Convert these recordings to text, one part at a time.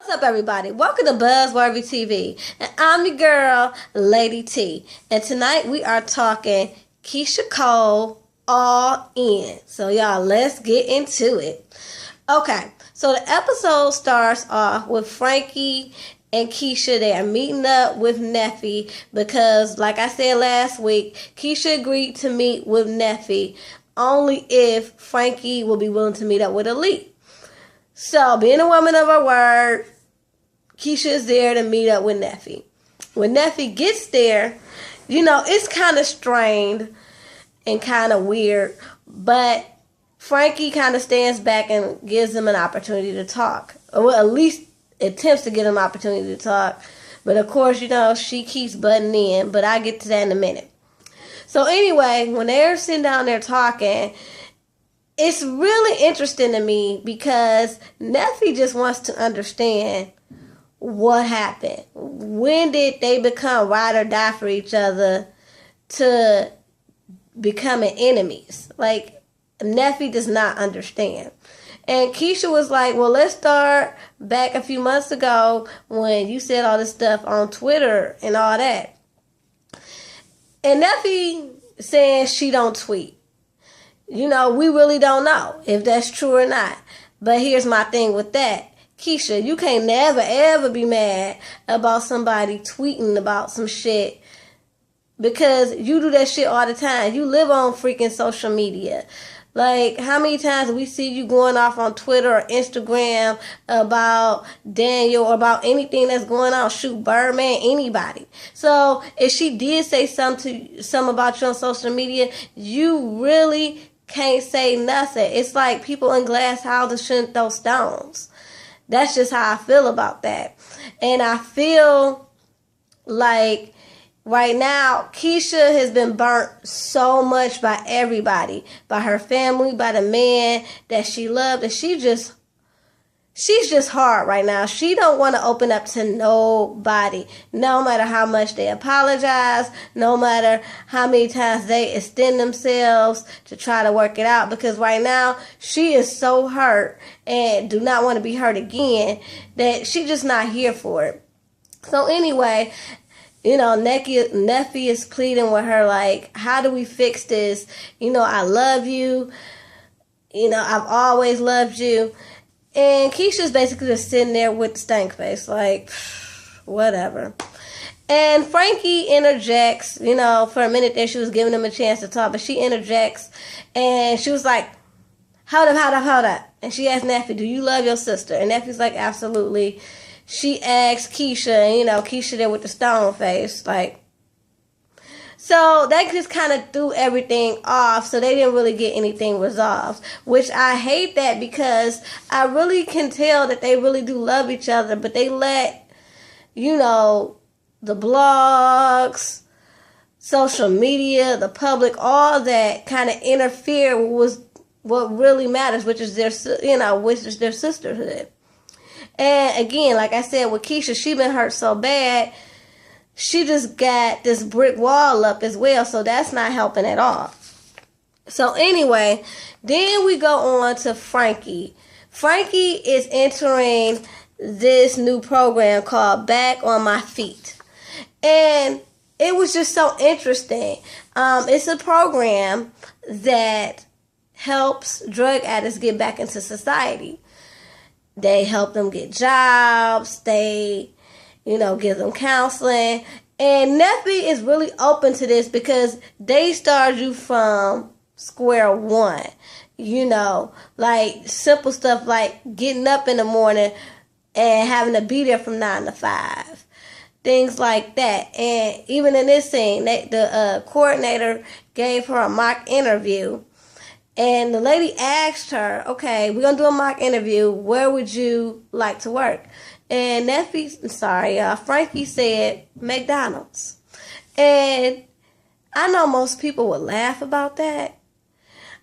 What's up, everybody? Welcome to Buzzworthy TV, and I'm your girl, Lady T. And tonight we are talking Keyshia Cole all in. So y'all, let's get into it. Okay, so the episode starts off with Frankie and Keyshia. They are meeting up with Nephew because, like I said last week, Keyshia agreed to meet with Nephew only if Frankie will be willing to meet up with Elite. So, being a woman of her word, Keyshia is there to meet up with Nephew. When Nephew gets there, it's kind of strained and kind of weird, but Frankie kind of stands back and gives him an opportunity to talk. Or well, at least attempts to get him an opportunity to talk. But of course, she keeps butting in, but I'll get to that in a minute. So anyway, when they're sitting down there talking, it's really interesting to me because Nephew just wants to understand what happened. When did they become ride or die for each other to becoming enemies? Like, Nephew does not understand. And Keyshia was like, well, let's start back a few months ago when you said all this stuff on Twitter and all that. And Nephew saying she don't tweet. We really don't know if that's true or not. But here's my thing with that. Keyshia, you can't never, ever be mad about somebody tweeting about some shit because you do that shit all the time. You live on freaking social media. Like, how many times we see you going off on Twitter or Instagram about Daniel or about anything that's going on? Shoot, Birdman, anybody. So, if she did say something about you on social media, you really can't say nothing. It's like people in glass houses shouldn't throw stones. That's just how I feel about that. And I feel like right now, Keyshia has been burnt so much by everybody, by her family, by the man that she loved, and she's just hard right now. She don't want to open up to nobody, no matter how much they apologize, no matter how many times they extend themselves to try to work it out, because right now she is so hurt and do not want to be hurt again that she just not here for it. So anyway, Nephew is pleading with her like, how do we fix this? I love you. I've always loved you. And Keisha's basically just sitting there with the stank face, like, whatever. And Frankie interjects, for a minute there she was giving him a chance to talk, but she interjects and she was like, hold up. And she asked Nephew, do you love your sister? And Nephew's like, absolutely. She asked Keyshia, and Keyshia there with the stone face, like. So that just kind of threw everything off, so they didn't really get anything resolved, which I hate that because I really can tell that they really do love each other, but they let, the blogs, social media, the public, all that kind of interfere with what really matters, which is their sisterhood. And again, like I said, with Keyshia, she been hurt so bad. She just got this brick wall up as well, so that's not helping at all. So anyway, then we go on to Frankie. Frankie is entering this new program called Back on My Feet. And it was just so interesting. It's a program that helps drug addicts get back into society. They help them get jobs. They give them counseling. And Nephew is really open to this because they start you from square one. Like simple stuff like getting up in the morning and having to be there from 9 to 5. Things like that. And even in this scene, the coordinator gave her a mock interview. And the lady asked her, okay, we're going to do a mock interview. Where would you like to work? And Frankie said McDonald's. And I know most people would laugh about that.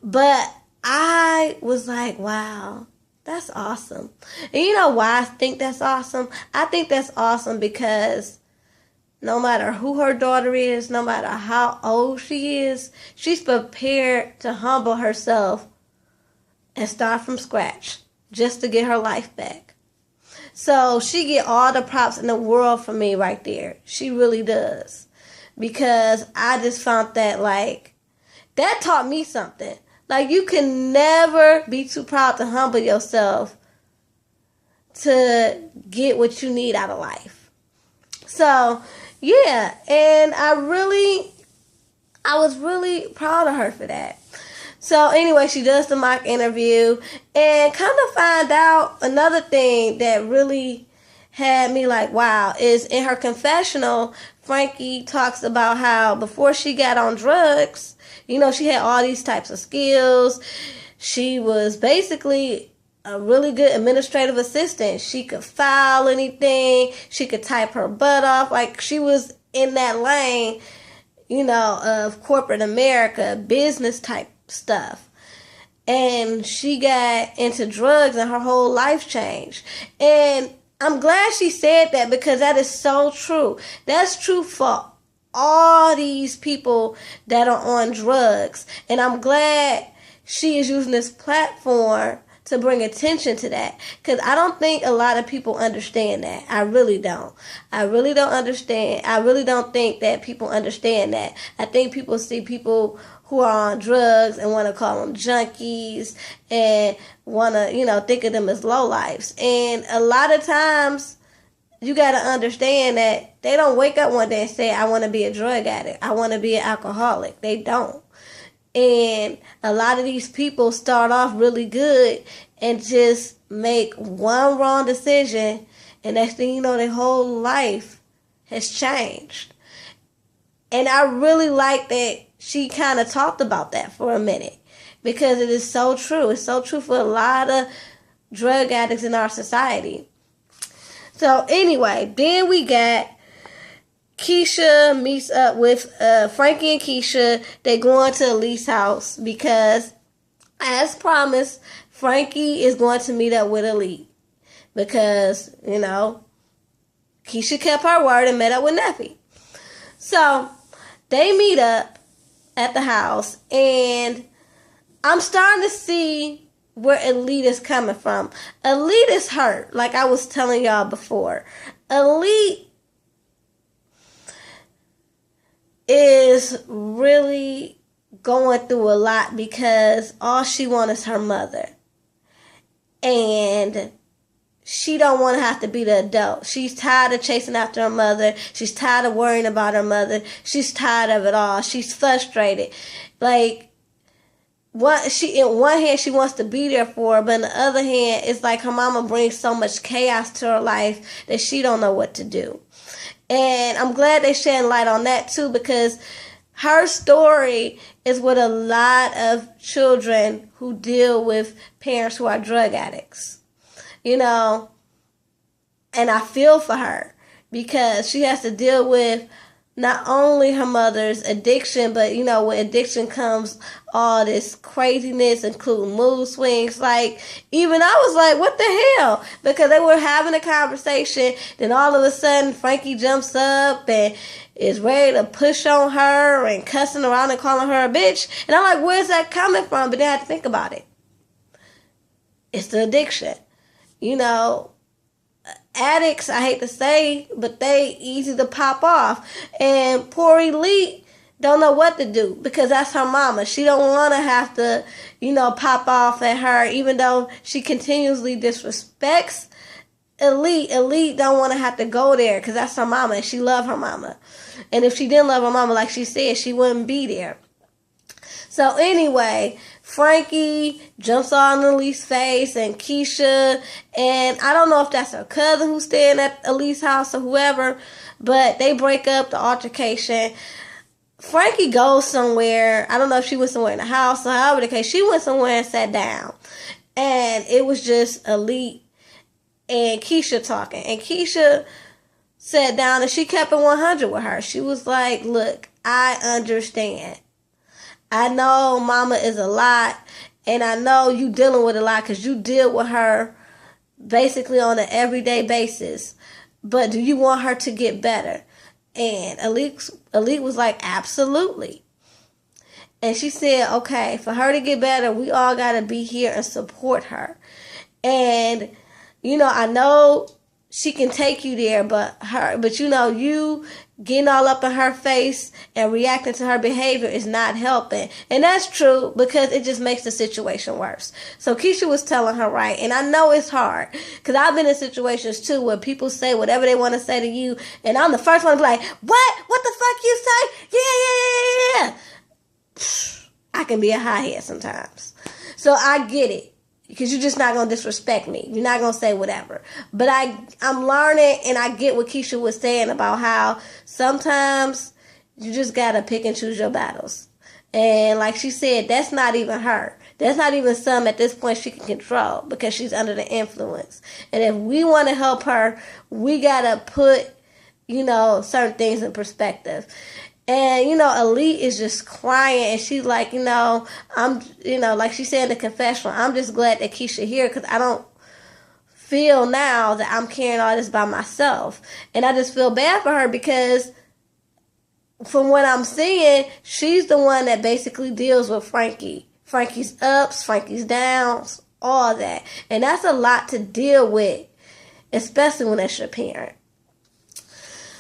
But I was like, wow, that's awesome. And you know why I think that's awesome? I think that's awesome because no matter who her daughter is, no matter how old she is, she's prepared to humble herself and start from scratch just to get her life back. So she get all the props in the world from me right there. She really does. Because I just found that, like, that taught me something. Like, you can never be too proud to humble yourself to get what you need out of life. So, yeah. And I was really proud of her for that. So anyway, she does the mock interview and kind of find out another thing that really had me like, wow, is in her confessional, Frankie talks about how before she got on drugs, you know, she had all these types of skills. She was basically a really good administrative assistant. She could file anything. She could type her butt off. Like, she was in that lane, you know, of corporate America, business type stuff. And she got into drugs and her whole life changed. And I'm glad she said that, because that is so true. That's true for all these people that are on drugs. And I'm glad she is using this platform to bring attention to that, because I don't think a lot of people understand that. I really don't. I really don't understand. I really don't think that people understand that. I think people see people who are on drugs and want to call them junkies and want to, you know, think of them as lowlifes. And a lot of times, you got to understand that they don't wake up one day and say, I want to be a drug addict. I want to be an alcoholic. They don't. And a lot of these people start off really good and just make one wrong decision, and next thing you know, their whole life has changed. And I really like that she kind of talked about that for a minute, because it is so true. It's so true for a lot of drug addicts in our society. So anyway, then we got Keyshia meets up with Frankie and Keyshia. They going to Elise's house because, as promised, Frankie is going to meet up with Elise. Because, you know, Keyshia kept her word and met up with Nephew. So, they meet up at the house, and I'm starting to see where Elite is coming from. Elite is hurt, like I was telling y'all before. Elite is really going through a lot because all she wants is her mother. And she don't want to have to be the adult. She's tired of chasing after her mother. She's tired of worrying about her mother. She's tired of it all. She's frustrated. Like, in one hand, she wants to be there for her, but in the other hand, it's like her mama brings so much chaos to her life that she don't know what to do. And I'm glad they shed light on that too, because her story is with a lot of children who deal with parents who are drug addicts. You know, and I feel for her because she has to deal with not only her mother's addiction, but, you know, with addiction comes all this craziness, including mood swings. Like, even I was like, what the hell? Because they were having a conversation, then all of a sudden Frankie jumps up and is ready to push on her and cussing around and calling her a bitch. And I'm like, where's that coming from? But then I had to think about it. It's the addiction. You know, addicts, I hate to say, but they easy to pop off. And poor Elite don't know what to do because that's her mama. She don't want to have to, you know, pop off at her, even though she continuously disrespects Elite. Elite don't want to have to go there because that's her mama and she love her mama. And if she didn't love her mama, like she said, she wouldn't be there. So anyway, Frankie jumps on Elise's face and Keyshia, and I don't know if that's her cousin who's staying at Elise's house or whoever, but they break up the altercation. Frankie goes somewhere. I don't know if she went somewhere in the house or however the case. She went somewhere and sat down, and it was just Elite and Keyshia talking. And Keyshia sat down and she kept it 100 with her. She was like, look, I understand. I know mama is a lot, and I know you dealing with a lot because you deal with her basically on an everyday basis. But do you want her to get better? And Elite was like, absolutely. And she said, okay, for her to get better, we all got to be here and support her. And, you know, I know she can take you there, but you know, you getting all up in her face and reacting to her behavior is not helping. And that's true, because it just makes the situation worse. So Keyshia was telling her right, and I know it's hard, because I've been in situations too where people say whatever they want to say to you, and I'm the first one to be like, what the fuck you say? Yeah. I can be a hothead sometimes. So I get it. Because you're just not going to disrespect me. You're not going to say whatever. But I'm learning, and I get what Keyshia was saying about how sometimes you just got to pick and choose your battles. And like she said, that's not even her. That's not even something at this point she can control, because she's under the influence. And if we want to help her, we got to put, you know, certain things in perspective. And, you know, Elite is just crying, and she's like, you know, like she said in the confessional, I'm just glad that Keyshia here, because I don't feel now that I'm carrying all this by myself. And I just feel bad for her, because from what I'm seeing, she's the one that basically deals with Frankie. Frankie's ups, Frankie's downs, all that. And that's a lot to deal with, especially when it's your parent.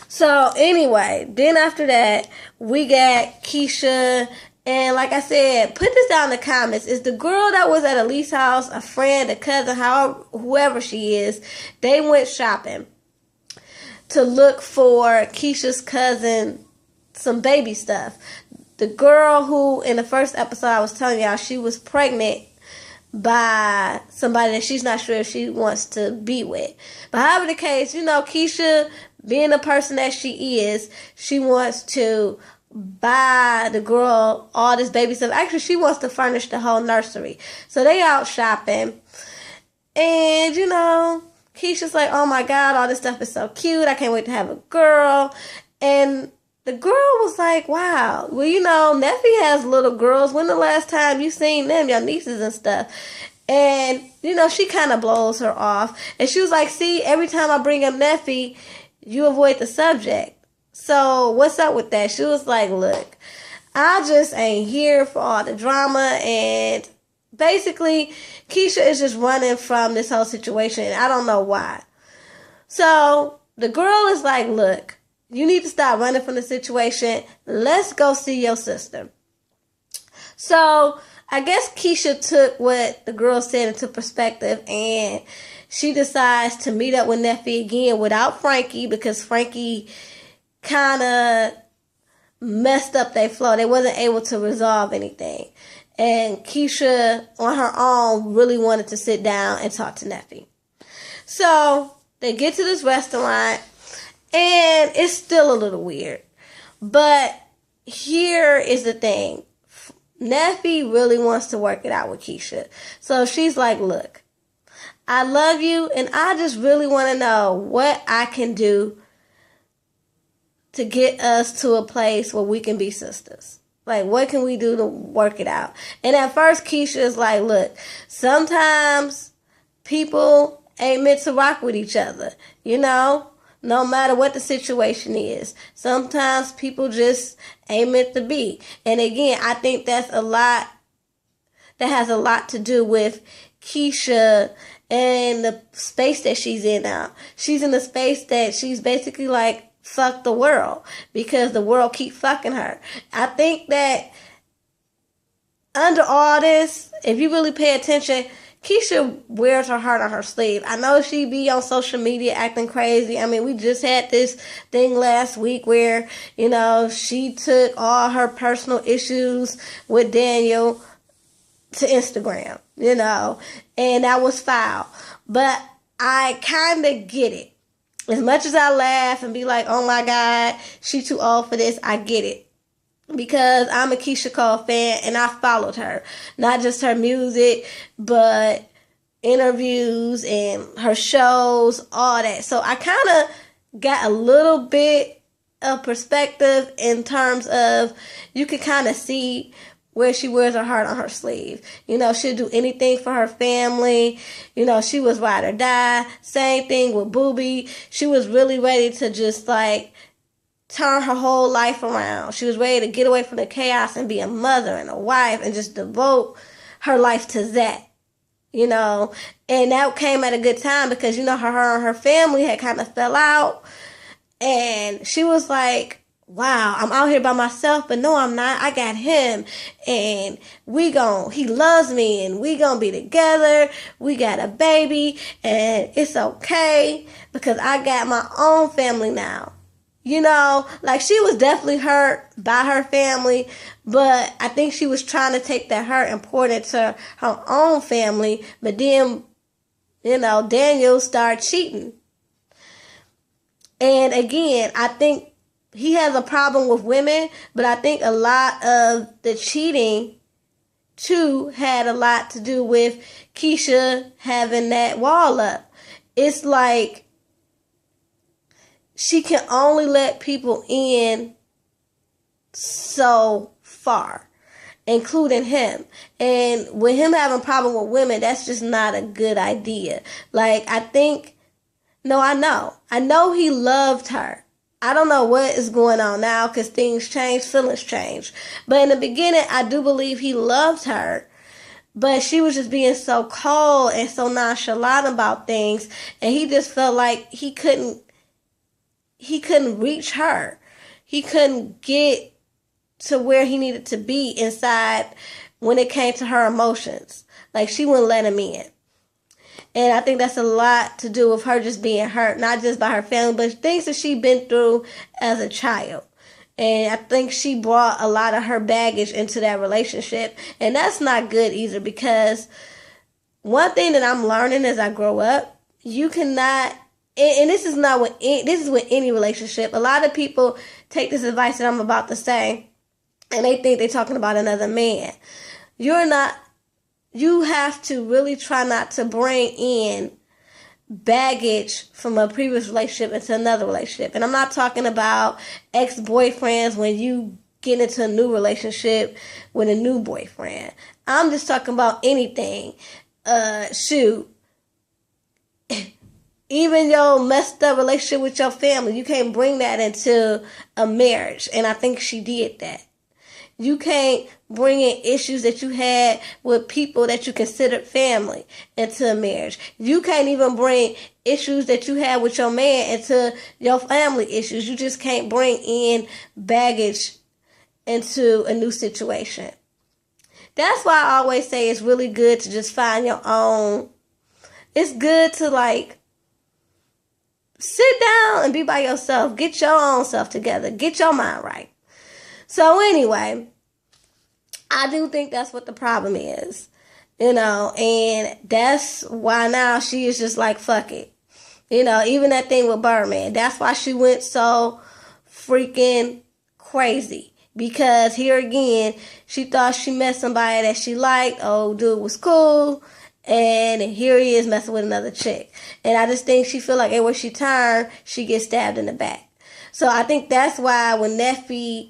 So anyway, then after that, we got Keyshia, and like I said, put this down in the comments. Is the girl that was at Elise's house a friend, a cousin, whoever she is? They went shopping to look for Keisha's cousin some baby stuff. The girl who in the first episode I was telling y'all, she was pregnant by somebody that she's not sure if she wants to be with. But however the case, you know, Keyshia, being the person that she is, she wants to buy the girl all this baby stuff. Actually, she wants to furnish the whole nursery. So they out shopping. And, you know, Keisha's like, oh my God, all this stuff is so cute. I can't wait to have a girl. And the girl was like, wow, well, you know, Nephew has little girls. When the last time you seen them, your nieces and stuff? And, you know, she kind of blows her off. And she was like, see, every time I bring up Nephew, you avoid the subject. So what's up with that? She was like, look, I just ain't here for all the drama. And basically, Keyshia is just running from this whole situation. And I don't know why. So the girl is like, look, you need to stop running from the situation. Let's go see your sister. So I guess Keyshia took what the girl said into perspective, and she decides to meet up with Nephew again without Frankie, because Frankie kind of messed up their flow. They wasn't able to resolve anything. And Keyshia, on her own, really wanted to sit down and talk to Nephew. So they get to this restaurant, and it's still a little weird. But here is the thing. Nephew really wants to work it out with Keyshia. So she's like, look, I love you, and I just really want to know what I can do to get us to a place where we can be sisters. Like, what can we do to work it out? And at first, Keyshia is like, look, sometimes people ain't meant to rock with each other, you know? No matter what the situation is. Sometimes people just ain't meant to be. And again, I think that has a lot to do with Keyshia and the space that she's in now. She's in a space that she's basically like, fuck the world, because the world keep fucking her. I think that under all this, if you really pay attention, Keyshia wears her heart on her sleeve. I know she be on social media acting crazy. I mean, we just had this thing last week where, you know, she took all her personal issues with Daniel to Instagram, you know, and that was foul. But I kind of get it. As much as I laugh and be like, oh my God, she too old for this, I get it. Because I'm a Keyshia Cole fan, and I followed her. Not just her music, but interviews and her shows, all that. So I kind of got a little bit of perspective in terms of, you can kind of see where she wears her heart on her sleeve. You know, she'll do anything for her family. You know, she was ride or die. Same thing with Booby. She was really ready to just like turn her whole life around. She was ready to get away from the chaos and be a mother and a wife and just devote her life to that. you know, and that came at a good time because, you know, her and her family had kind of fell out, and she was like, wow, I'm out here by myself, but no, I'm not. I got him, and he loves me, and we gonna be together. We got a baby, and it's okay because I got my own family now. You know, like, she was definitely hurt by her family, but I think she was trying to take that hurt and pour it to her own family. But then, you know, Daniel started cheating. And again, I think he has a problem with women, but I think a lot of the cheating, too, had a lot to do with Keyshia having that wall up. It's like, she can only let people in so far, including him. And with him having a problem with women, that's just not a good idea. Like, I know he loved her. I don't know what is going on now because things change, feelings change. But in the beginning, I do believe he loved her. But she was just being so cold and so nonchalant about things. And he just felt like he couldn't reach her. He couldn't get to where he needed to be inside when it came to her emotions. Like, she wouldn't let him in. And I think that's a lot to do with her just being hurt, not just by her family, but things that she'd been through as a child. And I think she brought a lot of her baggage into that relationship. And that's not good either, because one thing that I'm learning as I grow up, you cannot, and this is with any relationship. A lot of people take this advice that I'm about to say, and they think they're talking about another man. You have to really try not to bring in baggage from a previous relationship into another relationship. And I'm not talking about ex-boyfriends when you get into a new relationship with a new boyfriend. I'm just talking about anything. Even your messed up relationship with your family, you can't bring that into a marriage. And I think she did that. You can't bring in issues that you had with people that you considered family into a marriage. You can't even bring issues that you had with your man into your family issues. You just can't bring in baggage into a new situation. That's why I always say it's really good to just find your own. It's good to, like, sit down and be by yourself. Get your own self together. Get your mind right. So anyway, I do think that's what the problem is, you know, and that's why now she is just like, fuck it. You know, even that thing with Birdman, that's why she went so freaking crazy, because here again, she thought she met somebody that she liked. Oh, dude was cool, and here he is messing with another chick. And I just think she feel like everywhere she turned, she gets stabbed in the back. So I think that's why when Nephew,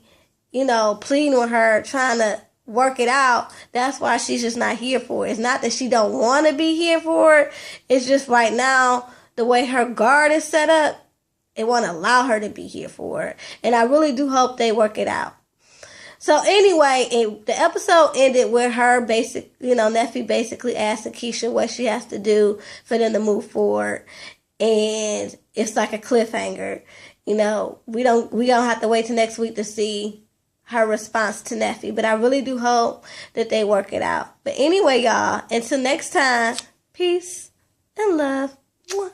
you know, pleading with her, trying to work it out, that's why she's just not here for it. It's not that she don't want to be here for it. It's just right now, the way her guard is set up, it won't allow her to be here for it. And I really do hope they work it out. So anyway, the episode ended with her Nephew basically asked Keyshia what she has to do for them to move forward. And it's like a cliffhanger. You know, we don't have to wait till next week to see her response to Nephew. But I really do hope that they work it out. But anyway, y'all, until next time, peace and love. Mwah.